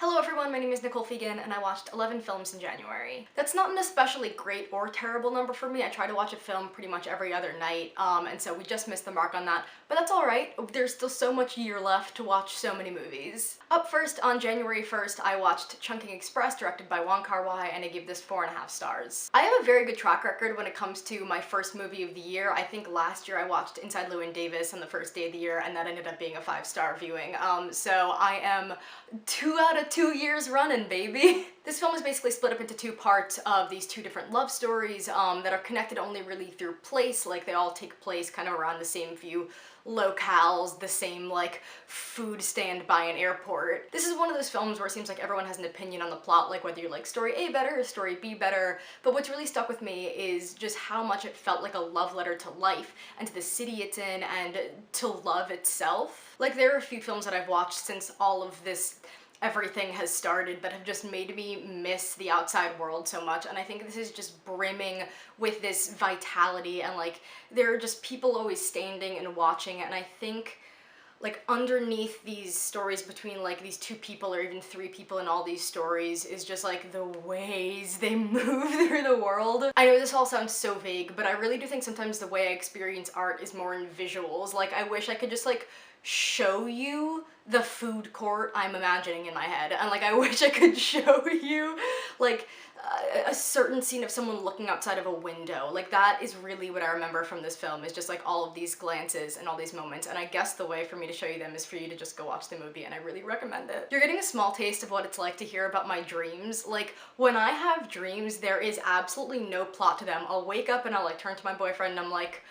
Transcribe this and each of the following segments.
Hello everyone, my name is Nicole Fegan and I watched 11 films in January. That's not an especially great or terrible number for me. I try to watch a film pretty much every other night, and so we just missed the mark on that. But that's alright, there's still so much year left to watch so many movies. Up first, on January 1st, I watched Chungking Express, directed by Wong Kar-wai, and I gave this 4.5 stars. I have a very good track record when it comes to my first movie of the year. I think last year I watched Inside Llewyn Davis on the first day of the year, and that ended up being a 5-star viewing. So I am 2 out of 2 years running, baby. This film is basically split up into two parts of these two different love stories that are connected only really through place. Like, they all take place kind of around the same few locales, the same like food stand by an airport. This is one of those films where it seems like everyone has an opinion on the plot, like whether you like story A better or story B better, but what's really stuck with me is just how much it felt like a love letter to life and to the city it's in and to love itself. Like, there are a few films that I've watched since all of this everything has started that have just made me miss the outside world so much, and I think this is just brimming with this vitality, and like there are just people always standing and watching, and I think like underneath these stories between like these two people or even three people in all these stories is just like the ways they move through the world. I know this all sounds so vague, but I really do think sometimes the way I experience art is more in visuals. Like, I wish I could just like show you the food court I'm imagining in my head, and like I wish I could show you like a certain scene of someone looking outside of a window. Like, that is really what I remember from this film, is just like all of these glances and all these moments, and I guess the way for me to show you them is for you to just go watch the movie, and I really recommend it. You're getting a small taste of what it's like to hear about my dreams. Like, when I have dreams, there is absolutely no plot to them. I'll wake up and I'll like turn to my boyfriend and I'm like,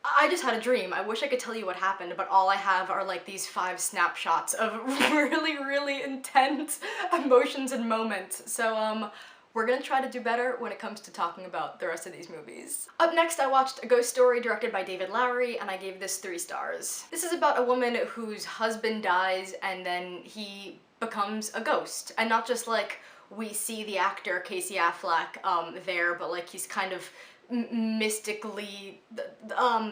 I just had a dream. I wish I could tell you what happened, but all I have are like these 5 snapshots of really intense emotions and moments. So we're gonna try to do better when it comes to talking about the rest of these movies. Up next, I watched A Ghost Story, directed by David Lowery, and I gave this 3 stars. This is about a woman whose husband dies and then he becomes a ghost. And not just like we see the actor Casey Affleck there, but like he's kind of mystically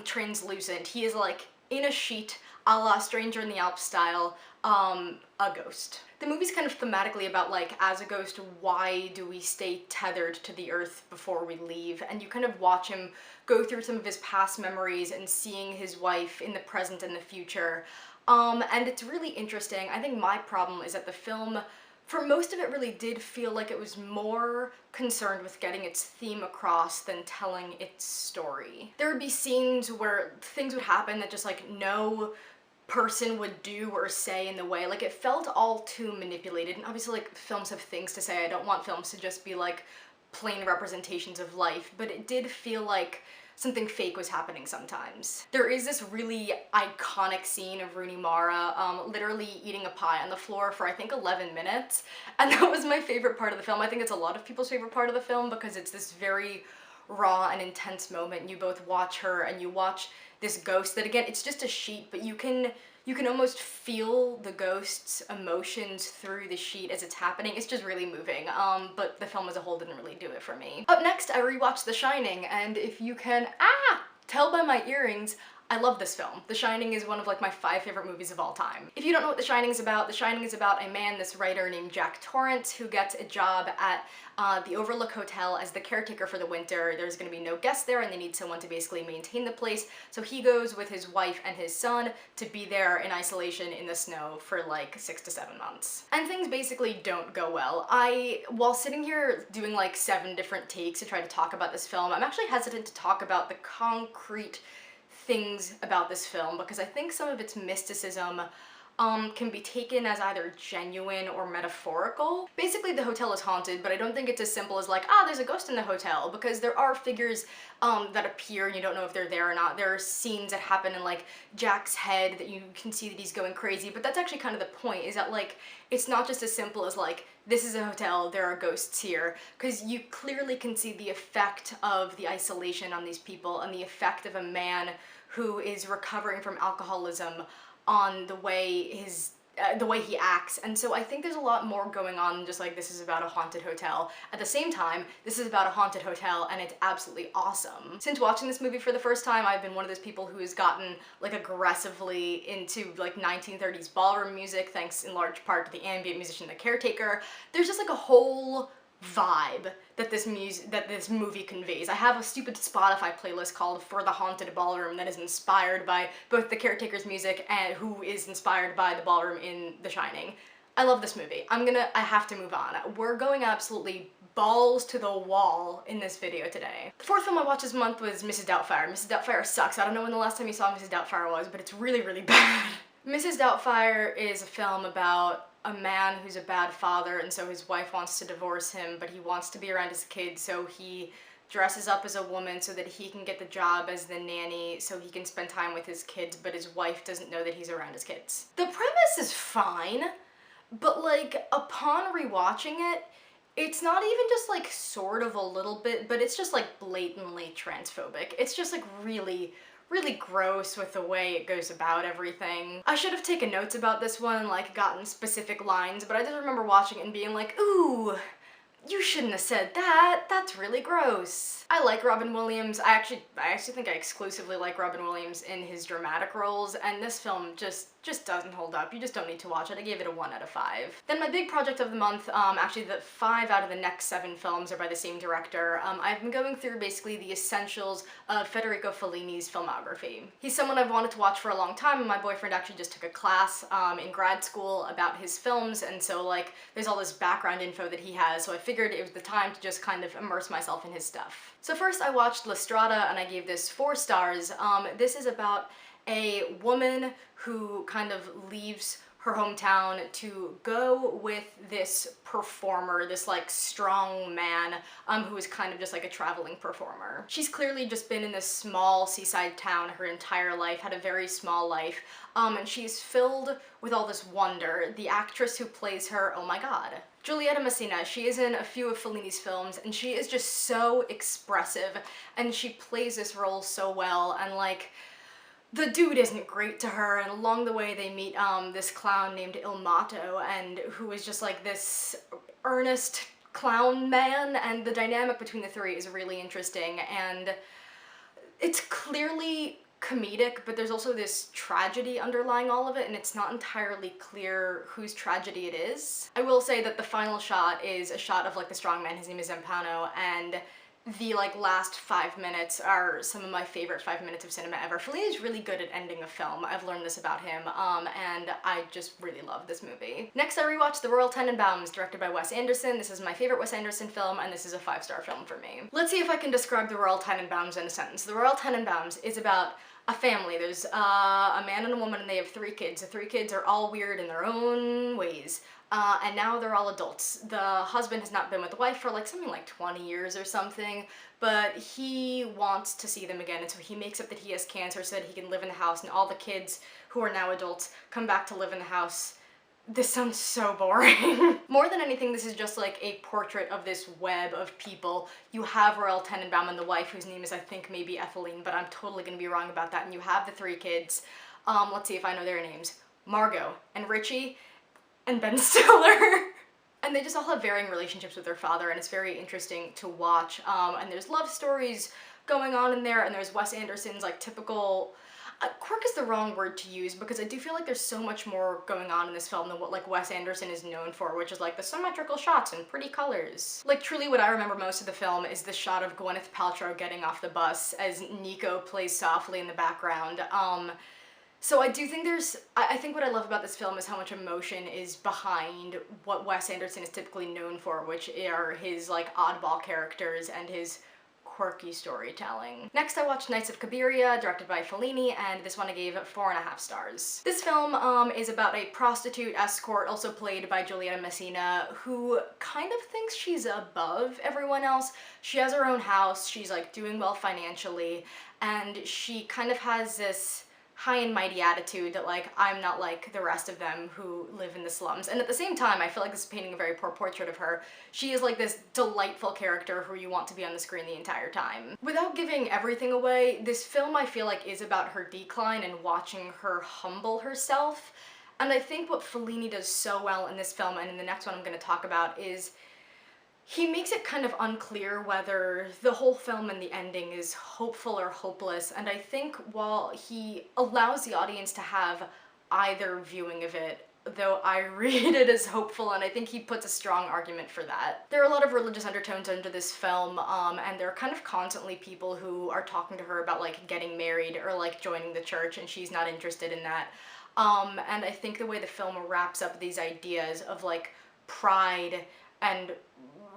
translucent. He is like in a sheet, a la Stranger in the Alps style, a ghost. The movie's kind of thematically about like, as a ghost, why do we stay tethered to the earth before we leave? And you kind of watch him go through some of his past memories and seeing his wife in the present and the future. And it's really interesting. I think my problem is that the film, for most of it, really did feel like it was more concerned with getting its theme across than telling its story. There would be scenes where things would happen that just like no person would do or say in the way. Like, it felt all too manipulated, and obviously like films have things to say. I don't want films to just be like plain representations of life, but it did feel like something fake was happening sometimes. There is this really iconic scene of Rooney Mara literally eating a pie on the floor for I think 11 minutes, and that was my favorite part of the film. I think it's a lot of people's favorite part of the film because it's this very raw and intense moment. You both watch her and you watch this ghost that, again, it's just a sheet, but you can almost feel the ghost's emotions through the sheet as it's happening. It's just really moving, but the film as a whole didn't really do it for me. Up next, I rewatched The Shining, and if you can tell by my earrings, I love this film. The Shining is one of like my 5 favorite movies of all time. If you don't know what The Shining is about, The Shining is about a man, this writer named Jack Torrance, who gets a job at the Overlook Hotel as the caretaker for the winter. There's gonna be no guests there and they need someone to basically maintain the place, so he goes with his wife and his son to be there in isolation in the snow for like 6 to 7 months. And things basically don't go well. While sitting here doing like 7 different takes to try to talk about this film, I'm actually hesitant to talk about the concrete things about this film because I think some of its mysticism can be taken as either genuine or metaphorical. Basically, the hotel is haunted, but I don't think it's as simple as like, there's a ghost in the hotel, because there are figures that appear and you don't know if they're there or not. There are scenes that happen in like Jack's head that you can see that he's going crazy, but that's actually kind of the point, is that like, it's not just as simple as like, this is a hotel, there are ghosts here, because you clearly can see the effect of the isolation on these people and the effect of a man who is recovering from alcoholism on the way his the way he acts, and so I think there's a lot more going on than just like this is about a haunted hotel. At the same time, this is about a haunted hotel and it's absolutely awesome. Since watching this movie for the first time, I've been one of those people who has gotten like aggressively into like 1930s ballroom music, thanks in large part to the ambient musician The Caretaker. There's just like a whole vibe that this movie conveys. I have a stupid Spotify playlist called For the Haunted Ballroom that is inspired by both The Caretaker's music and who is inspired by the ballroom in The Shining. I love this movie. I have to move on. We're going absolutely balls to the wall in this video today. The fourth film I watched this month was Mrs. Doubtfire. Mrs. Doubtfire sucks. I don't know when the last time you saw Mrs. Doubtfire was, but it's really, really bad. Mrs. Doubtfire is a film about a man who's a bad father, and so his wife wants to divorce him, but he wants to be around his kids, so he dresses up as a woman so that he can get the job as the nanny so he can spend time with his kids, but his wife doesn't know that he's around his kids. The premise is fine, but like upon rewatching it, it's not even just like sort of a little bit, but it's just like blatantly transphobic. It's just like really gross with the way it goes about everything. I should have taken notes about this one and like gotten specific lines, but I just remember watching it and being like, ooh, you shouldn't have said that. That's really gross. I like Robin Williams. I actually think I exclusively like Robin Williams in his dramatic roles, and this film just doesn't hold up. You just don't need to watch it. I gave it a 1 out of 5. Then my big project of the month, actually the 5 out of the next 7 films are by the same director. I've been going through basically the essentials of Federico Fellini's filmography. He's someone I've wanted to watch for a long time, and my boyfriend actually just took a class in grad school about his films, and so like there's all this background info that he has, so I figured it was the time to just kind of immerse myself in his stuff. So first I watched Lestrada, and I gave this 4 stars. This is about a woman who kind of leaves her hometown to go with this performer, this like strong man who is kind of just like a traveling performer. She's clearly just been in this small seaside town her entire life, had a very small life, and she's filled with all this wonder. The actress who plays her, oh my god. Juliet Messina, she is in a few of Fellini's films, and she is just so expressive, and she plays this role so well, and like, the dude isn't great to her, and along the way they meet this clown named Il Matto, and who is just like this earnest clown man, and the dynamic between the three is really interesting, and it's clearly comedic, but there's also this tragedy underlying all of it, and it's not entirely clear whose tragedy it is. I will say that the final shot is a shot of like the strongman, his name is Zampano, and the like last 5 minutes are some of my favorite 5 minutes of cinema ever. Fellini is really good at ending a film. I've learned this about him, and I just really love this movie. Next, I rewatched The Royal Tenenbaums, directed by Wes Anderson. This is my favorite Wes Anderson film, and this is a 5-star film for me. Let's see if I can describe The Royal Tenenbaums in a sentence. The Royal Tenenbaums is about a family. There's a man and a woman, and they have 3 kids. The 3 kids are all weird in their own ways. And now they're all adults. The husband has not been with the wife for like something like 20 years or something, but he wants to see them again, and so he makes up that he has cancer so that he can live in the house, and all the kids who are now adults come back to live in the house. This sounds so boring. More than anything, this is just like a portrait of this web of people. You have Royal Tenenbaum and the wife, whose name is I think maybe Etheline, but I'm totally gonna be wrong about that, and you have the 3 kids. Let's see if I know their names. Margot and Richie and Ben Stiller. And they just all have varying relationships with their father, and it's very interesting to watch. And there's love stories going on in there, and there's Wes Anderson's like typical, quirk is the wrong word to use, because I do feel like there's so much more going on in this film than what like Wes Anderson is known for, which is like the symmetrical shots and pretty colors. Like truly what I remember most of the film is the shot of Gwyneth Paltrow getting off the bus as Nico plays softly in the background. So I do think I think what I love about this film is how much emotion is behind what Wes Anderson is typically known for, which are his like oddball characters and his quirky storytelling. Next, I watched Nights of Cabiria, directed by Fellini, and this one I gave 4.5 stars. This film is about a prostitute escort, also played by Juliet Messina, who kind of thinks she's above everyone else. She has her own house, she's like doing well financially, and she kind of has this high and mighty attitude that like, I'm not like the rest of them who live in the slums. And at the same time, I feel like this is painting a very poor portrait of her. She is like this delightful character who you want to be on the screen the entire time. Without giving everything away, this film I feel like is about her decline and watching her humble herself. And I think what Fellini does so well in this film and in the next one I'm going to talk about is he makes it kind of unclear whether the whole film and the ending is hopeful or hopeless, and I think while he allows the audience to have either viewing of it, though I read it as hopeful, and I think he puts a strong argument for that. There are a lot of religious undertones under this film, and there are kind of constantly people who are talking to her about like getting married or like joining the church, and she's not interested in that. And I think the way the film wraps up these ideas of like pride and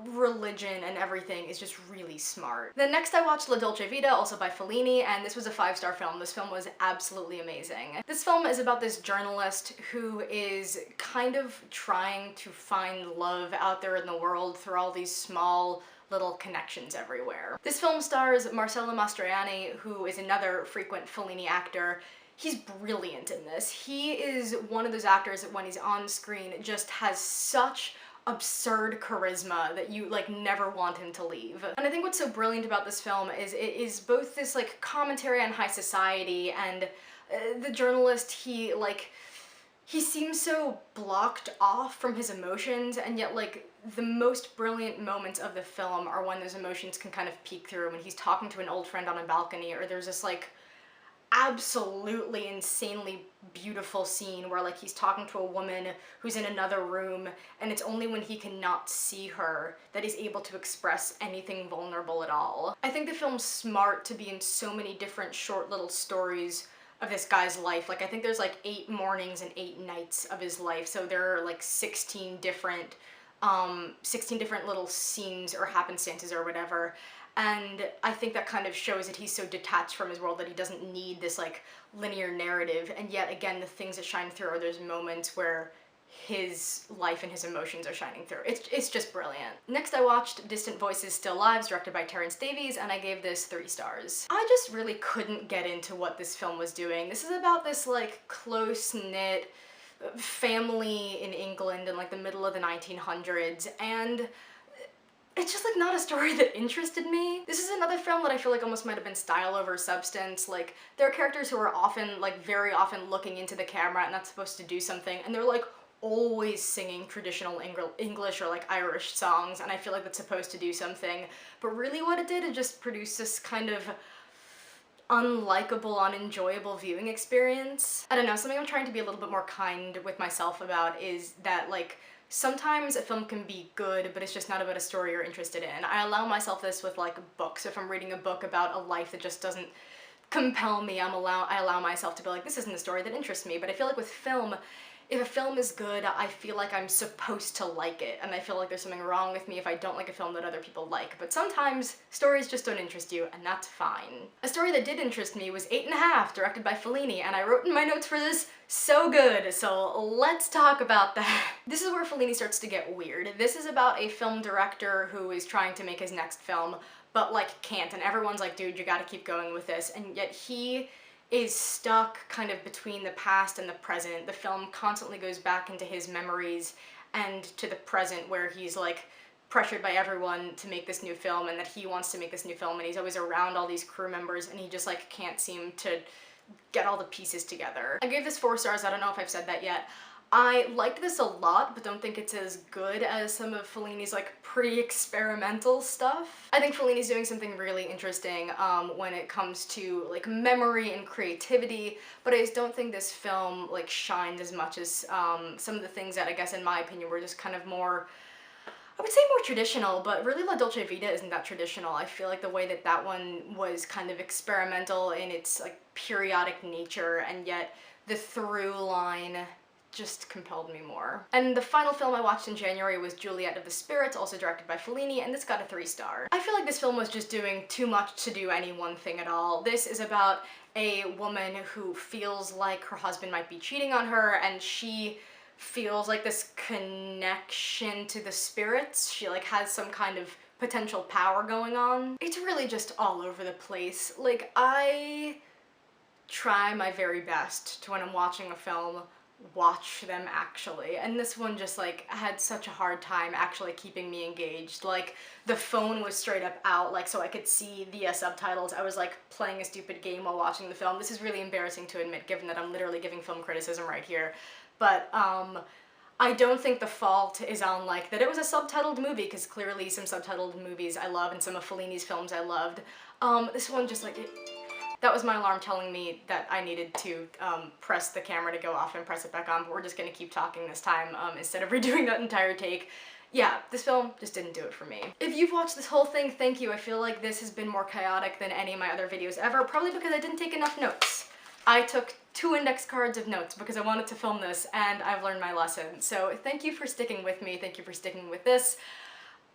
religion and everything is just really smart. Then next I watched La Dolce Vita, also by Fellini, and this was a 5-star film. This film was absolutely amazing. This film is about this journalist who is kind of trying to find love out there in the world through all these small little connections everywhere. This film stars Marcello Mastroianni, who is another frequent Fellini actor. He's brilliant in this. He is one of those actors that when he's on screen just has such absurd charisma that you like never want him to leave. And I think what's so brilliant about this film is it is both this like commentary on high society and the journalist, he seems so blocked off from his emotions, and yet like the most brilliant moments of the film are when those emotions can kind of peek through, when he's talking to an old friend on a balcony, or there's this like absolutely insanely beautiful scene where like he's talking to a woman who's in another room, and it's only when he cannot see her that he's able to express anything vulnerable at all. I think the film's smart to be in so many different short little stories of this guy's life. Like I think there's like 8 mornings and 8 nights of his life, so there are like 16 different little scenes or happenstances or whatever. And I think that kind of shows that he's so detached from his world that he doesn't need this like linear narrative, and yet again the things that shine through are those moments where his life and his emotions are shining through. It's just brilliant. Next I watched Distant Voices Still Lives, directed by Terence Davies, and I gave this 3 stars. I just really couldn't get into what this film was doing. This is about this like close-knit family in England in like the middle of the 1900s, and it's just like not a story that interested me. This is another film that I feel like almost might have been style over substance. Like there are characters who are often, like very often looking into the camera and that's supposed to do something, and they're like always singing traditional English or like Irish songs, and I feel like that's supposed to do something, but really what it did is just produce this kind of unlikable, unenjoyable viewing experience. I don't know, something I'm trying to be a little bit more kind with myself about is that like sometimes a film can be good, but it's just not about a story you're interested in. I allow myself this with like books. If I'm reading a book about a life that just doesn't compel me, I allow myself to be like, this isn't a story that interests me. But I feel like with film, if a film is good, I feel like I'm supposed to like it, and I feel like there's something wrong with me if I don't like a film that other people like. But sometimes stories just don't interest you, and that's fine. A story that did interest me was 8½, directed by Fellini, and I wrote in my notes for this, so good, so let's talk about that. This is where Fellini starts to get weird. This is about a film director who is trying to make his next film, but like can't, and everyone's like, dude, you gotta keep going with this, and yet he is stuck kind of between the past and the present. The film constantly goes back into his memories and to the present, where he's like pressured by everyone to make this new film, and that he wants to make this new film, and he's always around all these crew members and he just like can't seem to get all the pieces together. I gave this 4 stars, I don't know if I've said that yet. I liked this a lot, but don't think it's as good as some of Fellini's like pre-experimental stuff. I think Fellini's doing something really interesting when it comes to like memory and creativity, but I just don't think this film like shined as much as some of the things that I guess in my opinion were just kind of more, I would say more traditional, but really La Dolce Vita isn't that traditional. I feel like the way that that one was kind of experimental in its like periodic nature, and yet the through line just compelled me more. And the final film I watched in January was Juliet of the Spirits, also directed by Fellini, and this got a 3 star. I feel like this film was just doing too much to do any one thing at all. This is about a woman who feels like her husband might be cheating on her, and she feels like this connection to the spirits. She like has some kind of potential power going on. It's really just all over the place. Like, I try my very best to, when I'm watching a film, watch them actually, and this one just like had such a hard time actually keeping me engaged. Like the phone was straight up out, like so I could see the subtitles. I was like playing a stupid game while watching the film. This is really embarrassing to admit given that I'm literally giving film criticism right here, but I don't think the fault is on like that it was a subtitled movie, because clearly some subtitled movies I love and some of Fellini's films I loved. This one just like, that was my alarm telling me that I needed to press the camera to go off and press it back on, but we're just gonna keep talking this time instead of redoing that entire take. Yeah, this film just didn't do it for me. If you've watched this whole thing, thank you. I feel like this has been more chaotic than any of my other videos ever, probably because I didn't take enough notes. I took 2 index cards of notes because I wanted to film this, and I've learned my lesson. So thank you for sticking with me, thank you for sticking with this.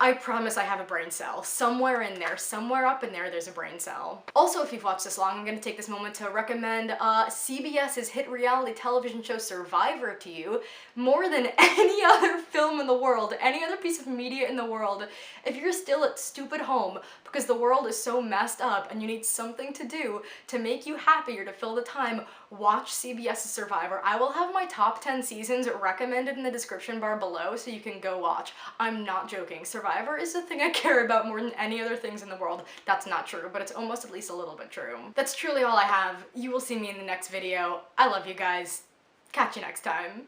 I promise I have a brain cell. Somewhere in there, somewhere up in there, there's a brain cell. Also, if you've watched this long, I'm gonna take this moment to recommend CBS's hit reality television show Survivor to you. More than any other film in the world, any other piece of media in the world, if you're still at stupid home because the world is so messed up and you need something to do to make you happier, to fill the time, watch CBS's Survivor. I will have my top 10 seasons recommended in the description bar below so you can go watch. I'm not joking. Survivor is the thing I care about more than any other things in the world. That's not true, but it's almost at least a little bit true. That's truly all I have. You will see me in the next video. I love you guys. Catch you next time.